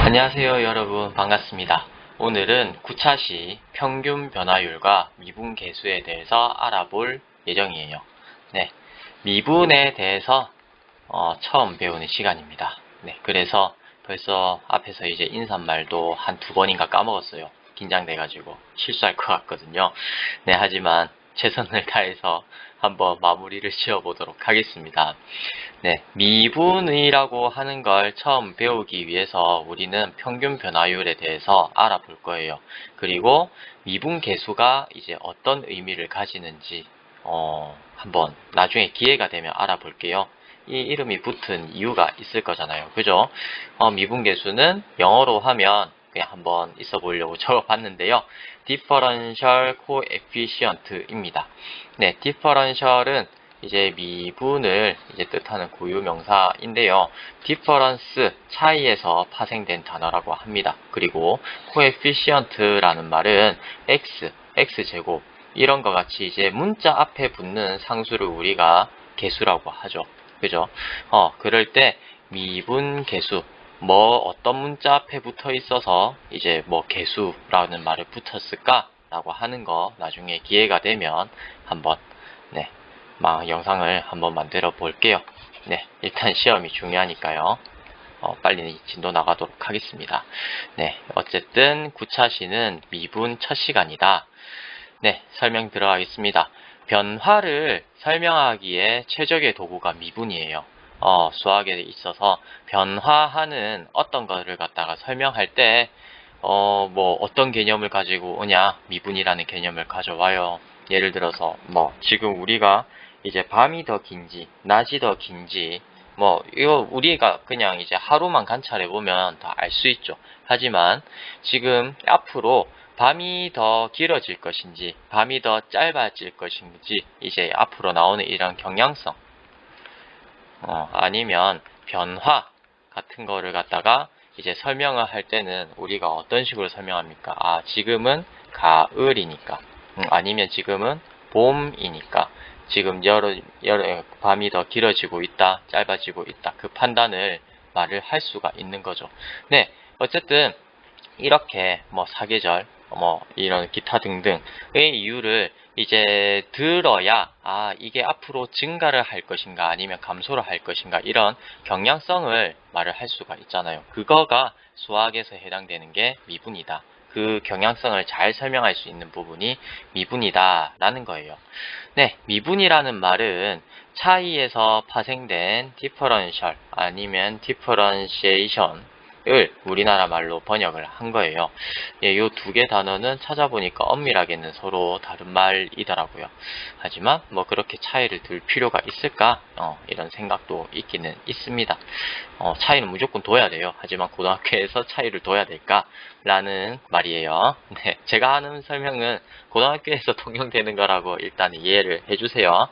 안녕하세요 여러분, 반갑습니다. 오늘은 구차시 평균 변화율과 미분 계수에 대해서 알아볼 예정이에요. 네, 미분에 대해서 처음 배우는 시간입니다. 네, 그래서 벌써 앞에서 이제 인사말도 한 두 번인가 까먹었어요. 긴장돼가지고 실수할 것 같거든요. 네, 하지만 최선을 다해서 한번 마무리를 지어보도록 하겠습니다. 네, 미분이라고 하는 걸 처음 배우기 위해서 우리는 평균 변화율에 대해서 알아볼 거예요. 그리고 미분 계수가 이제 어떤 의미를 가지는지 한번 나중에 기회가 되면 알아볼게요. 이 이름이 붙은 이유가 있을 거잖아요. 그죠? 미분 계수는 영어로 하면 그냥 한번 있어 보려고 적어봤는데요. Differential Coefficient입니다. 네, Differential은 이제 미분을 이제 뜻하는 고유 명사인데요. difference, 차이에서 파생된 단어라고 합니다. 그리고 coefficient라는 말은 x제곱, 이런 것 같이 이제 문자 앞에 붙는 상수를 우리가 계수라고 하죠. 그죠? 그럴 때 미분 계수, 어떤 문자 앞에 붙어 있어서 이제 계수라는 말을 붙었을까? 라고 하는 거 나중에 기회가 되면 한번, 네, 영상을 한번 만들어 볼게요. 네, 일단 시험이 중요하니까요. 빨리 진도 나가도록 하겠습니다. 네, 어쨌든 9차시는 미분 첫 시간이다. 네, 설명 들어가겠습니다. 변화를 설명하기에 최적의 도구가 미분이에요. 수학에 있어서 변화하는 어떤 것을 갖다가 설명할 때 어떤 개념을 가지고 오냐? 미분이라는 개념을 가져와요. 예를 들어서 지금 우리가 이제 밤이 더 긴지 낮이 더 긴지 이거 우리가 그냥 이제 하루만 관찰해 보면 더 알 수 있죠. 하지만 지금 앞으로 밤이 더 길어질 것인지 밤이 더 짧아질 것인지 이제 앞으로 나오는 이런 경향성 아니면 변화 같은 거를 갖다가 이제 설명을 할 때는 우리가 어떤 식으로 설명합니까? 지금은 가을이니까 아니면 지금은 봄이니까 지금 밤이 더 길어지고 있다, 짧아지고 있다, 그 판단을 말을 할 수가 있는 거죠. 네, 어쨌든 이렇게 사계절, 이런 기타 등등의 이유를 이제 들어야 이게 앞으로 증가를 할 것인가 아니면 감소를 할 것인가 이런 경향성을 말을 할 수가 있잖아요. 그거가 수학에서 해당되는 게 미분이다. 그 경향성을 잘 설명할 수 있는 부분이 미분이다 라는 거예요. 네, 미분이라는 말은 차이에서 파생된 differential 아니면 differentiation 을 우리나라 말로 번역을 한 거예요. 예, 요 두 개 단어는 찾아보니까 엄밀하게는 서로 다른 말이더라고요. 하지만 그렇게 차이를 둘 필요가 있을까? 이런 생각도 있기는 있습니다. 차이는 무조건 둬야 돼요. 하지만 고등학교에서 차이를 둬야 될까? 라는 말이에요. 네, 제가 하는 설명은 고등학교에서 통용되는 거라고 일단 이해를 해주세요.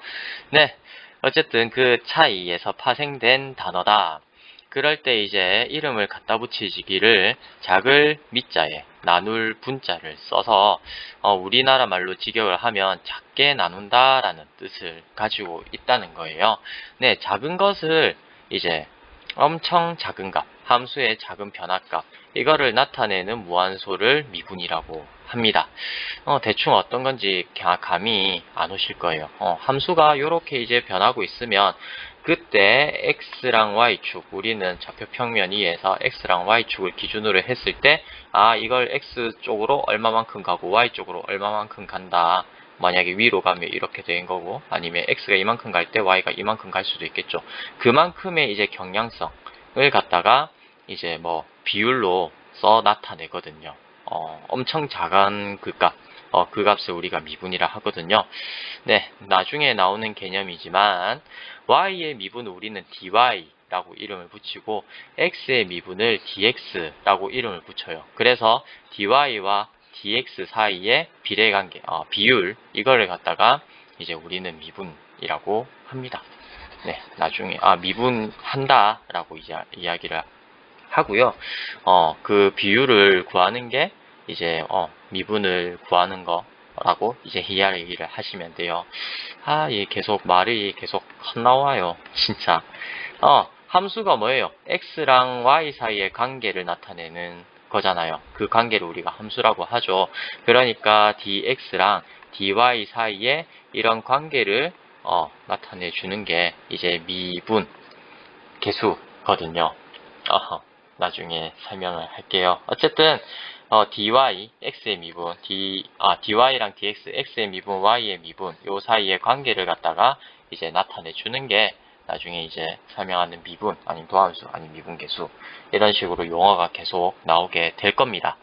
네, 어쨌든 그 차이에서 파생된 단어다. 그럴 때 이제 이름을 갖다 붙이기를 작을 미자에 나눌 분자를 써서 우리나라 말로 직역을 하면 작게 나눈다 라는 뜻을 가지고 있다는 거예요. 네, 작은 것을 이제 엄청 작은 값, 함수의 작은 변화값, 이거를 나타내는 무한소를 미분이라고 합니다. 대충 어떤 건지 감이 안 오실 거예요. 함수가 이렇게 이제 변하고 있으면 그때 x랑 y축, 우리는 좌표 평면 위에서 x랑 y축을 기준으로 했을 때 이걸 x쪽으로 얼마만큼 가고 y쪽으로 얼마만큼 간다. 만약에 위로 가면 이렇게 된 거고 아니면 x가 이만큼 갈 때 y가 이만큼 갈 수도 있겠죠. 그만큼의 이제 경향성을 갖다가 이제 비율로 써 나타내거든요. 엄청 작은 그 값, 그 값을 우리가 미분이라 하거든요. 네, 나중에 나오는 개념이지만 y의 미분을 우리는 dy라고 이름을 붙이고 x의 미분을 dx라고 이름을 붙여요. 그래서 dy와 dx 사이의 비례관계, 비율, 이거를 갖다가 이제 우리는 미분이라고 합니다. 네, 나중에 미분한다라고 이야기를 하고요. 그 비율을 구하는 게 이제 미분을 구하는 거라고 이제 이야기를 하시면 돼요. 얘 계속 말이 계속 헛나와요. 진짜. 함수가 뭐예요? x랑 y 사이의 관계를 나타내는 거잖아요. 그 관계를 우리가 함수라고 하죠. 그러니까 dx랑 dy 사이에 이런 관계를 나타내 주는 게 이제 미분 계수거든요. 나중에 설명을 할게요. 어쨌든 dy, x의 미분, dy랑 dx, x의 미분, y의 미분, 요 사이의 관계를 갖다가 이제 나타내 주는 게 나중에 이제 설명하는 미분, 아니면 도함수, 아니면 미분계수, 이런 식으로 용어가 계속 나오게 될 겁니다.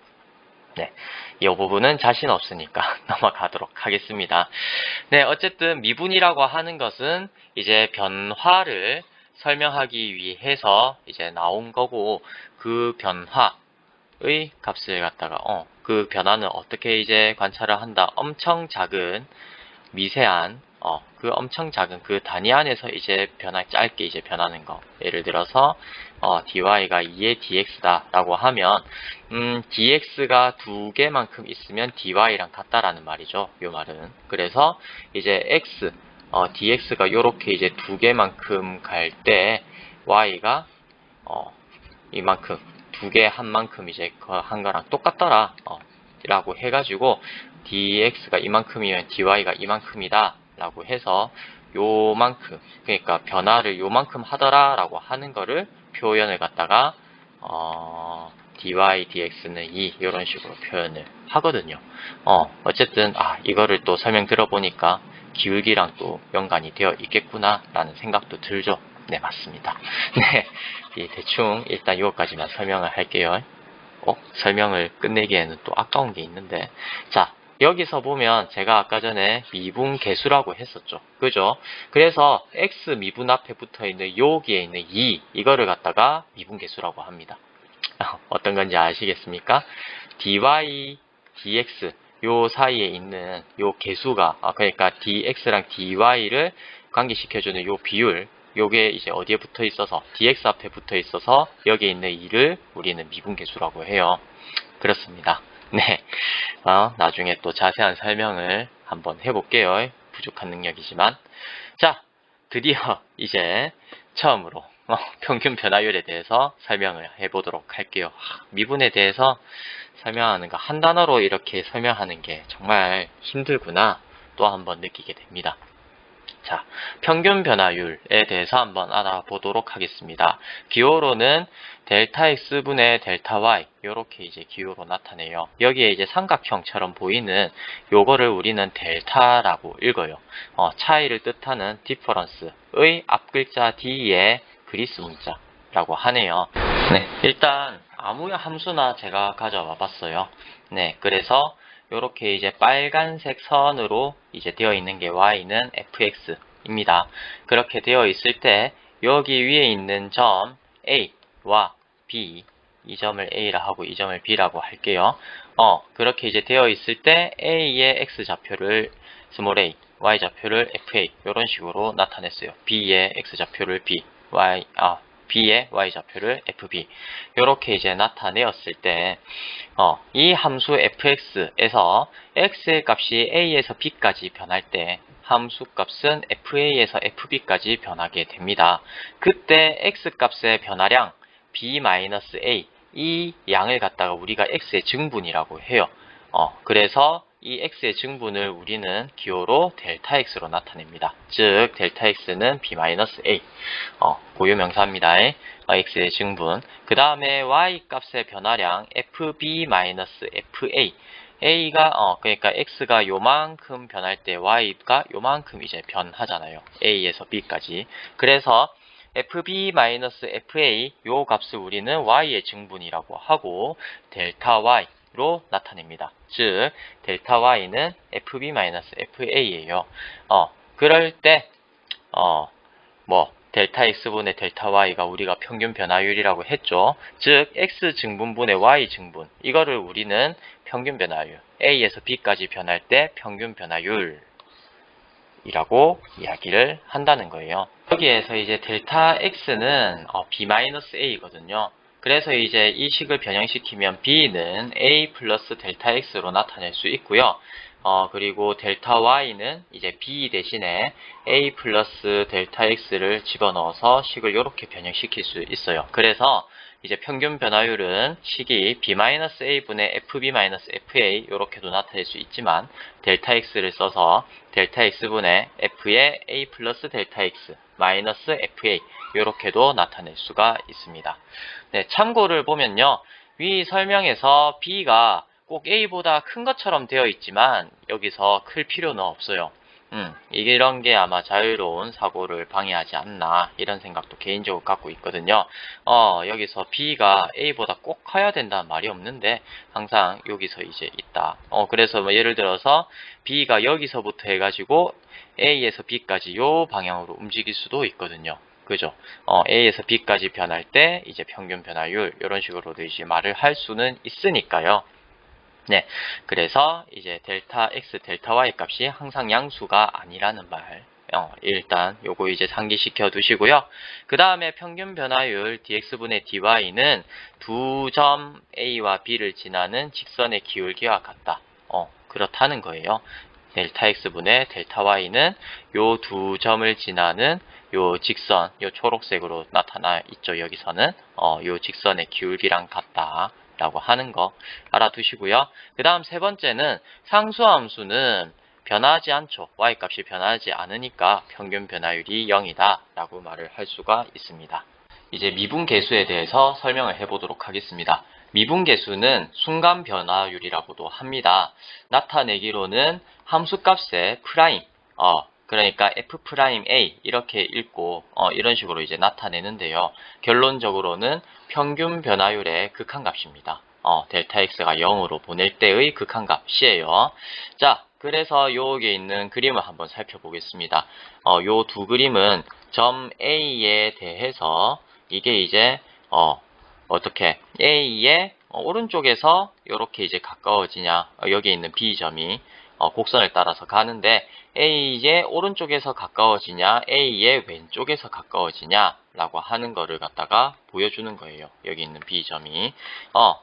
네, 이 부분은 자신 없으니까 넘어가도록 하겠습니다. 네, 어쨌든 미분이라고 하는 것은 이제 변화를 설명하기 위해서 이제 나온 거고, 그 변화의 값을 갖다가 그 변화는 어떻게 이제 관찰을 한다. 엄청 작은 미세한 그 엄청 작은 그 단위 안에서 이제 짧게 이제 변하는 거. 예를 들어서 dy가 2의 dx다 라고 하면 dx가 2개만큼 있으면 dy랑 같다라는 말이죠. 요 말은. 그래서 이제 dx가 요렇게 이제 2개만큼 갈 때 y가 이만큼 2개 한 만큼 이제 한 거랑 똑같더라 라고 해가지고 dx가 이만큼이면 dy가 이만큼이다 라고 해서 요만큼, 그러니까 변화를 요만큼 하더라 라고 하는 거를 표현을 갖다가 dy dx는 2 이런 식으로 표현을 하거든요. 어쨌든 이거를 또 설명 들어보니까 기울기랑 또 연관이 되어 있겠구나 라는 생각도 들죠. 네, 맞습니다. 네, 대충 일단 이것까지만 설명을 할게요. 설명을 끝내기에는 또 아까운 게 있는데, 자, 여기서 보면 제가 아까 전에 미분계수라고 했었죠. 그죠? 그래서 x 미분 앞에 붙어 있는 여기에 있는 2, 이거를 갖다가 미분계수라고 합니다. 어떤 건지 아시겠습니까? dy, dx 요 사이에 있는 요 계수가 그러니까 dx랑 dy를 관계시켜주는 요 비율, 요게 이제 어디에 붙어 있어서 dx 앞에 붙어 있어서 여기에 있는 2를 우리는 미분계수라고 해요. 그렇습니다. 네, 나중에 또 자세한 설명을 한번 해볼게요. 부족한 능력이지만. 자, 드디어 이제 처음으로 평균 변화율에 대해서 설명을 해보도록 할게요. 미분에 대해서 설명하는 거 한 단어로 이렇게 설명하는 게 정말 힘들구나 또 한번 느끼게 됩니다. 자, 평균 변화율에 대해서 한번 알아보도록 하겠습니다. 기호로는 델타 x분의 델타 y 이렇게 이제 기호로 나타내요. 여기에 이제 삼각형처럼 보이는 요거를 우리는 델타라고 읽어요. 차이를 뜻하는 difference의 앞글자 D의 그리스 문자라고 하네요. 네, 일단 아무 함수나 제가 가져와 봤어요. 네, 그래서 요렇게 이제 빨간색 선으로 이제 되어 있는 게 y는 fx입니다. 그렇게 되어 있을 때 여기 위에 있는 점 a와 b, 이 점을 a라 하고 이 점을 b라고 할게요. 그렇게 이제 되어 있을 때 a의 x좌표를 a, y좌표를 fa 이런 식으로 나타냈어요. b의 x좌표를 b, b의 y좌표를 fb 이렇게 이제 나타내었을 때 이 함수 fx에서 x의 값이 a에서 b까지 변할 때 함수 값은 fa에서 fb까지 변하게 됩니다. 그때 x 값의 변화량 b-a 이 양을 갖다가 우리가 x의 증분이라고 해요. 그래서 이 x의 증분을 우리는 기호로 델타 x로 나타냅니다. 즉 델타 x는 b-a 고유명사입니다. x의 증분. 그 다음에 y 값의 변화량 fb-fa a가 그러니까 x가 요만큼 변할 때 y가 요만큼 이제 변하잖아요. a에서 b까지. 그래서 fb-fa 요 값을 우리는 y의 증분이라고 하고 델타 y로 나타냅니다. 즉 델타 y는 fb-fa예요. 그럴 때 델타 x분의 델타 y가 우리가 평균 변화율이라고 했죠. 즉 x 증분분의 y 증분, 이거를 우리는 평균 변화율, a에서 b까지 변할 때 평균 변화율 이라고 이야기를 한다는 거예요. 여기에서 이제 델타 x는 b-a거든요. 그래서 이제 이 식을 변형시키면 b는 a 플러스 델타 x로 나타낼 수 있고요. 그리고 델타 y는 이제 b 대신에 a 플러스 델타 x를 집어넣어서 식을 이렇게 변형시킬 수 있어요. 그래서 이제 평균 변화율은 식이 b-a분의 fb-fa 이렇게도 나타낼 수 있지만 델타 x를 써서 델타 x분의 f의 a 플러스 델타 x 마이너스 fa 이렇게도 나타낼 수가 있습니다. 네, 참고를 보면요. 위 설명에서 b가 꼭 a보다 큰 것처럼 되어 있지만 여기서 클 필요는 없어요. 이런 게 아마 자유로운 사고를 방해하지 않나 이런 생각도 개인적으로 갖고 있거든요. 여기서 b가 a보다 꼭 커야 된다는 말이 없는데 항상 여기서 이제 있다. 그래서 뭐 예를 들어서 b가 여기서부터 해가지고 a에서 b까지 요 방향으로 움직일 수도 있거든요. 그죠? a에서 b까지 변할 때 이제 평균 변화율 이런 식으로도 이제 말을 할 수는 있으니까요. 네, 그래서 이제 델타 x, 델타 y 값이 항상 양수가 아니라는 말. 일단 요거 이제 상기시켜 두시고요. 그 다음에 평균 변화율 dx분의 dy는 두 점 a와 b를 지나는 직선의 기울기와 같다. 그렇다는 거예요. 델타 x분의 델타 y는 요 두 점을 지나는 요 직선, 요 초록색으로 나타나 있죠. 여기서는 요 직선의 기울기랑 같다. 라고 하는 거 알아두시고요. 그 다음 세 번째는 상수함수는 변하지 않죠. y값이 변하지 않으니까 평균 변화율이 0이다 라고 말을 할 수가 있습니다. 이제 미분계수에 대해서 설명을 해보도록 하겠습니다. 미분계수는 순간 변화율이라고도 합니다. 나타내기로는 함수값의 프라임, 그러니까 f'(a) 이렇게 읽고 이런 식으로 이제 나타내는데요. 결론적으로는 평균 변화율의 극한값입니다. 델타 x가 0으로 보낼 때의 극한값이에요. 자, 그래서 여기에 있는 그림을 한번 살펴보겠습니다. 요 두 그림은 점 A에 대해서 이게 이제 어떻게 A의 오른쪽에서 이렇게 이제 가까워지냐, 여기 있는 B점이 곡선을 따라서 가는데 A의 오른쪽에서 가까워지냐 A의 왼쪽에서 가까워지냐 라고 하는 거를 갖다가 보여주는 거예요. 여기 있는 B점이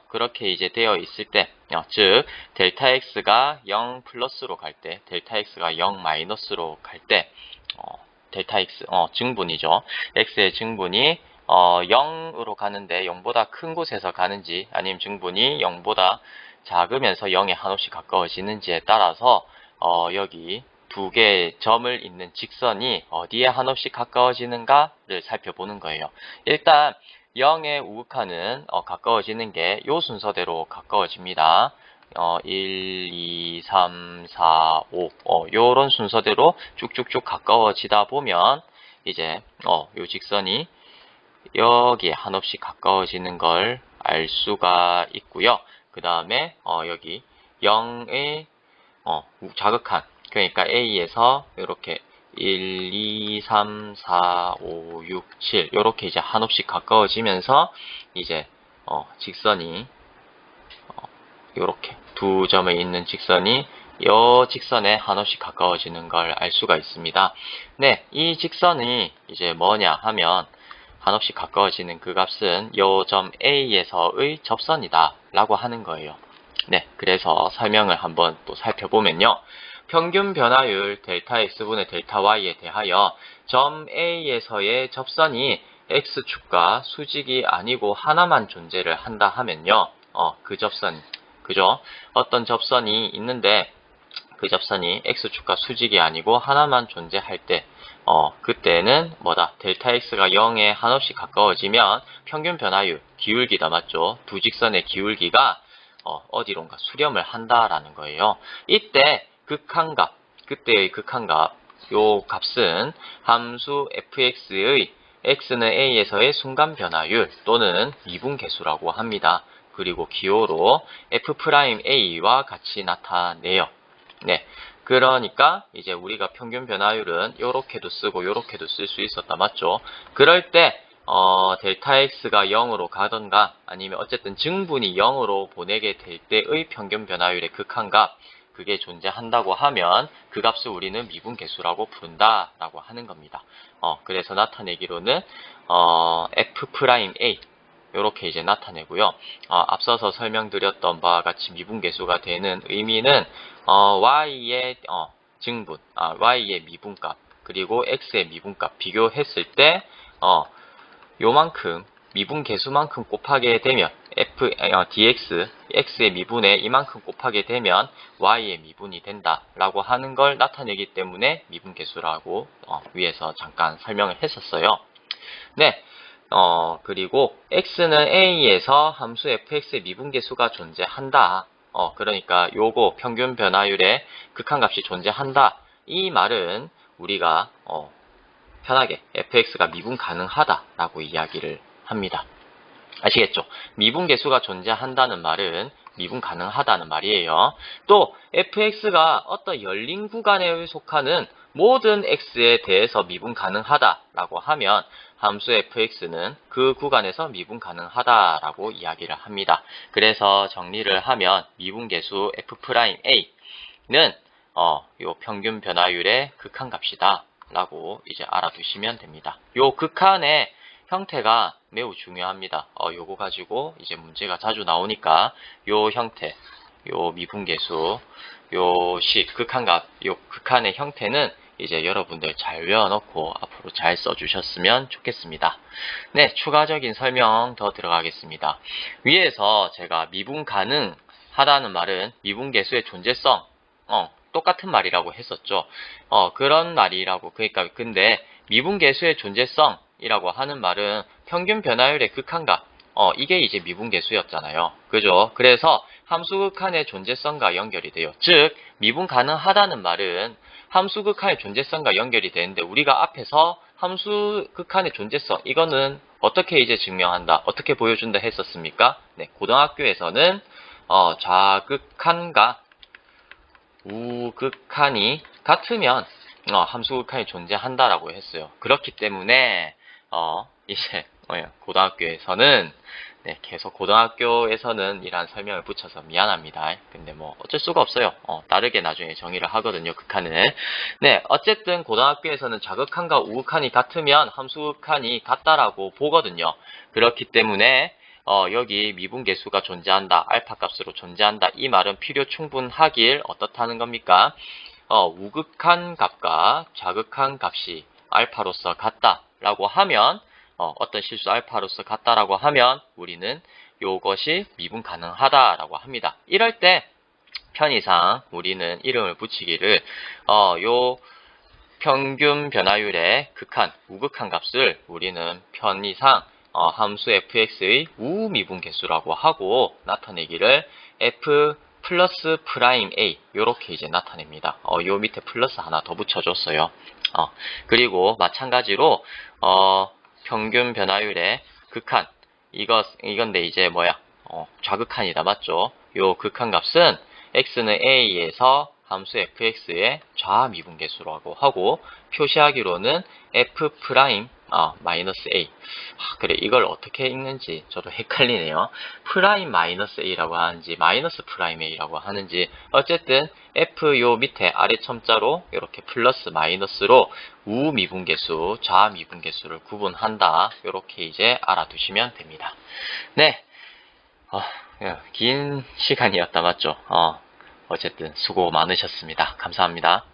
그렇게 이제 되어 있을 때 즉 델타 X가 0 플러스로 갈 때 델타 X가 0 마이너스로 갈 때 델타 X 증분이죠. X의 증분이 0으로 가는데 0보다 큰 곳에서 가는지 아니면 증분이 0보다 작으면서 0에 한없이 가까워지는지에 따라서 여기 두 개의 점을 잇는 직선이 어디에 한없이 가까워지는가를 살펴보는 거예요. 일단 0의 우극한은 가까워지는 게 요 순서대로 가까워집니다. 1, 2, 3, 4, 5 요런 순서대로 쭉쭉쭉 가까워지다 보면 이제 요 직선이 여기에 한없이 가까워지는 걸 알 수가 있고요. 그 다음에 여기 0의 자극한, 그러니까 A에서 이렇게 1, 2, 3, 4, 5, 6, 7 이렇게 이제 한없이 가까워지면서 이제 직선이 이렇게 두 점에 있는 직선이 이 직선에 한없이 가까워지는 걸 알 수가 있습니다. 네, 이 직선이 이제 뭐냐 하면 한없이 가까워지는 그 값은 요 점 A에서의 접선이다 라고 하는 거예요. 네, 그래서 설명을 한번 또 살펴보면요. 평균 변화율 델타 x분의 델타 y에 대하여 점 A에서의 접선이 x축과 수직이 아니고 하나만 존재를 한다 하면요. 그 접선, 그죠? 어떤 접선이 있는데 그 접선이 x축과 수직이 아니고 하나만 존재할 때 그때는 뭐다? 델타 x가 0에 한없이 가까워지면 평균 변화율, 기울기다 맞죠? 두 직선의 기울기가 어디론가 수렴을 한다라는 거예요. 이때 극한값, 그때의 극한값, 요 값은 함수 fx의 x는 a에서의 순간 변화율 또는 미분계수라고 합니다. 그리고 기호로 f'a와 같이 나타내요. 네. 그러니까 이제 우리가 평균 변화율은 요렇게도 쓰고 요렇게도 쓸 수 있었다 맞죠? 그럴 때 델타 x가 0으로 가던가 아니면 어쨌든 증분이 0으로 보내게 될 때의 평균 변화율의 극한값 그게 존재한다고 하면 그 값을 우리는 미분계수라고 부른다라고 하는 겁니다. 그래서 나타내기로는 f'a 이렇게 이제 나타내고요. 앞서서 설명드렸던 바와 같이 미분계수가 되는 의미는 y의 증분, y의 미분값 그리고 x의 미분값 비교했을 때 요만큼 미분계수만큼 곱하게 되면 dx, x의 미분에 이만큼 곱하게 되면 y의 미분이 된다 라고 하는 걸 나타내기 때문에 미분계수라고 위에서 잠깐 설명을 했었어요. 네, 그리고 x는 a에서 함수 fx의 미분계수가 존재한다. 그러니까 요거 평균 변화율의 극한값이 존재한다. 이 말은 우리가 편하게 fx가 미분 가능하다라고 이야기를 합니다. 아시겠죠? 미분계수가 존재한다는 말은 미분 가능하다는 말이에요. 또 fx가 어떤 열린 구간에 속하는 모든 x에 대해서 미분 가능하다라고 하면 함수 fx는 그 구간에서 미분 가능하다라고 이야기를 합니다. 그래서 정리를 하면 미분계수 f'A는 요 평균 변화율의 극한값이다 라고 이제 알아두시면 됩니다. 요 극한의 형태가 매우 중요합니다. 요거 가지고 이제 문제가 자주 나오니까 요 형태, 요 미분계수, 요 식, 극한값, 요 극한의 형태는 이제 여러분들 잘 외워놓고 앞으로 잘 써주셨으면 좋겠습니다. 네, 추가적인 설명 더 들어가겠습니다. 위에서 제가 미분 가능하다는 말은 미분계수의 존재성, 똑같은 말이라고 했었죠. 그런 말이라고. 그러니까 근데 미분계수의 존재성이라고 하는 말은 평균 변화율의 극한값, 이게 이제 미분계수였잖아요. 그죠? 그래서 함수 극한의 존재성과 연결이 돼요. 즉 미분 가능하다는 말은 함수 극한의 존재성과 연결이 되는데 우리가 앞에서 함수 극한의 존재성 이거는 어떻게 이제 증명한다, 어떻게 보여준다 했었습니까? 네, 고등학교에서는 좌극한과 우극한이 같으면 함수극한이 존재한다라고 했어요. 그렇기 때문에 이제 고등학교에서는 계속 고등학교에서는 이란 설명을 붙여서 미안합니다. 근데 뭐 어쩔 수가 없어요. 다르게 나중에 정의를 하거든요. 극한을. 네, 어쨌든 고등학교에서는 좌극한과 우극한이 같으면 함수극한이 같다라고 보거든요. 그렇기 때문에 여기 미분계수가 존재한다, 알파 값으로 존재한다, 이 말은 필요 충분하길 어떻다는 겁니까? 우극한 값과 좌극한 값이 알파로서 같다라고 하면 어떤 실수 알파로서 같다라고 하면 우리는 이것이 미분 가능하다라고 합니다. 이럴 때 편의상 우리는 이름을 붙이기를 요 평균 변화율의 극한, 우극한 값을 우리는 편의상 함수 fx의 우미분계수라고 하고 나타내기를 f 플러스 프라임 a 요렇게 이제 나타냅니다. 요 밑에 플러스 하나 더 붙여줬어요. 그리고 마찬가지로 평균 변화율의 극한 이건데 이제 좌극한이다, 맞죠? 요 극한 값은 x는 a에서 함수 fx의 좌미분계수라고 하고 표시하기로는 f 프라임 마이너스 a. 그래, 이걸 어떻게 읽는지 저도 헷갈리네요. 프라임 마이너스 a라고 하는지 마이너스 프라임 a라고 하는지 어쨌든 f 요 밑에 아래 첨자로 이렇게 플러스 마이너스로 우미분계수, 좌미분계수를 구분한다. 이렇게 이제 알아두시면 됩니다. 네, 긴 시간이었다, 맞죠? 어쨌든 수고 많으셨습니다. 감사합니다.